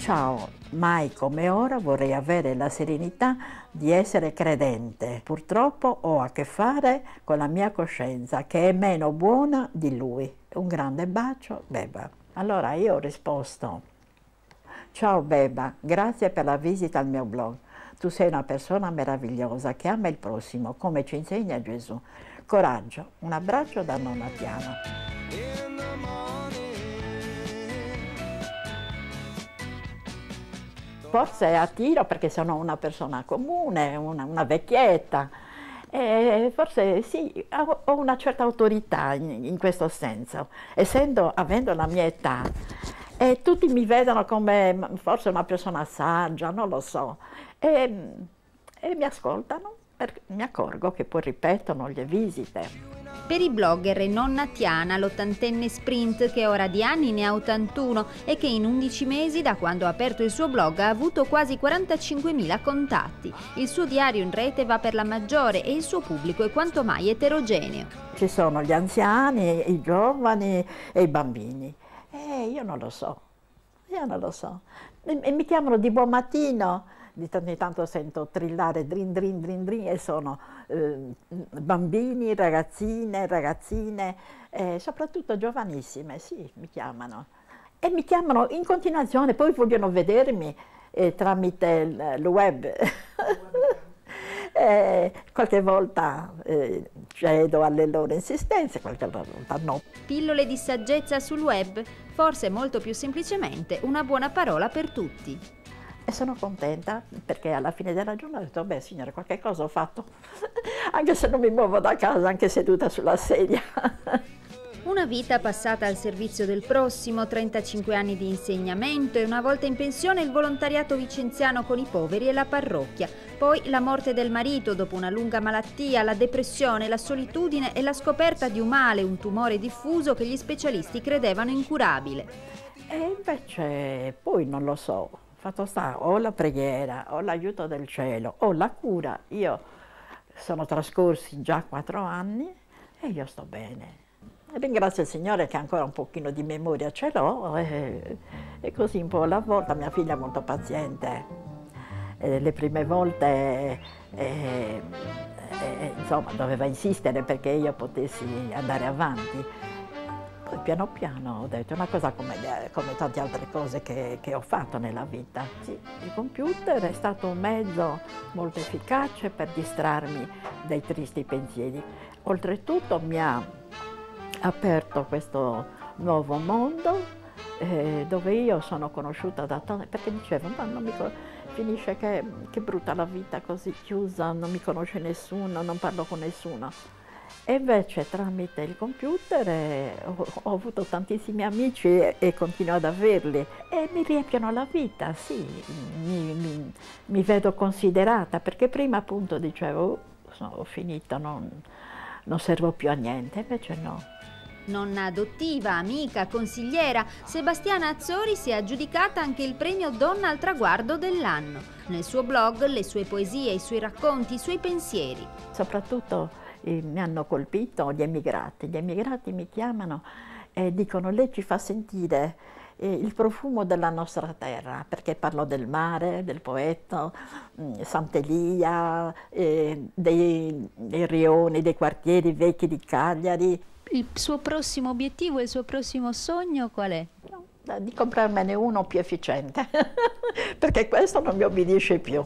Ciao, mai come ora vorrei avere la serenità di essere credente. Purtroppo ho a che fare con la mia coscienza che è meno buona di lui. Un grande bacio, Beba. Allora io ho risposto: ciao Beba, grazie per la visita al mio blog. Tu sei una persona meravigliosa che ama il prossimo, come ci insegna Gesù. Coraggio, un abbraccio da nonna Tiana. Forse a tiro perché sono una persona comune, una vecchietta, e forse sì, ho una certa autorità in questo senso, avendo la mia età, e tutti mi vedono come forse una persona saggia, non lo so, e mi ascoltano, mi accorgo che poi ripetono le visite. Per i blogger è nonna Tiana, l'80enne sprint che ora di anni ne ha 81 e che in 11 mesi da quando ha aperto il suo blog ha avuto quasi 45.000 contatti. Il suo diario in rete va per la maggiore e il suo pubblico è quanto mai eterogeneo. Ci sono gli anziani, i giovani e i bambini. Io non lo so, E mi chiamano di buon mattino. Di tanto in tanto sento trillare drin drin drin drin e sono bambini, ragazzine, soprattutto giovanissime, sì, mi chiamano. E mi chiamano in continuazione, poi vogliono vedermi tramite il web. Qualche volta cedo alle loro insistenze, qualche volta no. Pillole di saggezza sul web, forse molto più semplicemente una buona parola per tutti. E sono contenta perché alla fine della giornata ho detto: beh signore, qualche cosa ho fatto, anche se non mi muovo da casa, anche seduta sulla sedia. Una vita passata al servizio del prossimo, 35 anni di insegnamento e una volta in pensione il volontariato vicenziano con i poveri e la parrocchia. Poi la morte del marito dopo una lunga malattia, la depressione, la solitudine e la scoperta di un male, un tumore diffuso che gli specialisti credevano incurabile. E invece poi non lo so. Fatto sta, o la preghiera, o l'aiuto del cielo, o la cura. Io sono trascorsi già 4 anni e io sto bene. Ringrazio il Signore che ancora un pochino di memoria ce l'ho e così un po' alla volta. Mia figlia è molto paziente. Le prime volte insomma, doveva insistere perché io potessi andare avanti. Poi piano piano ho detto una cosa come tante altre cose che ho fatto nella vita. Sì, il computer è stato un mezzo molto efficace per distrarmi dai tristi pensieri. Oltretutto mi ha aperto questo nuovo mondo dove io sono conosciuta da tanti, perché dicevo, ma non finisce che brutta la vita così chiusa, non mi conosce nessuno, non parlo con nessuno. E invece tramite il computer ho avuto tantissimi amici e continuo ad averli e mi riempiono la vita, sì, mi vedo considerata, perché prima appunto dicevo ho finito, non servo più a niente, invece no. Nonna adottiva, amica, consigliera, Sebastiana Azzori si è aggiudicata anche il premio Donna al traguardo dell'anno. Nel suo blog le sue poesie, i suoi racconti, i suoi pensieri. Soprattutto mi hanno colpito gli emigrati. Gli emigrati mi chiamano e dicono: lei ci fa sentire il profumo della nostra terra, perché parlo del mare, del Poetto, Sant'Elia, dei rioni, dei quartieri vecchi di Cagliari. Il suo prossimo obiettivo, il suo prossimo sogno qual è? Di comprarmene uno più efficiente, perché questo non mi obbedisce più.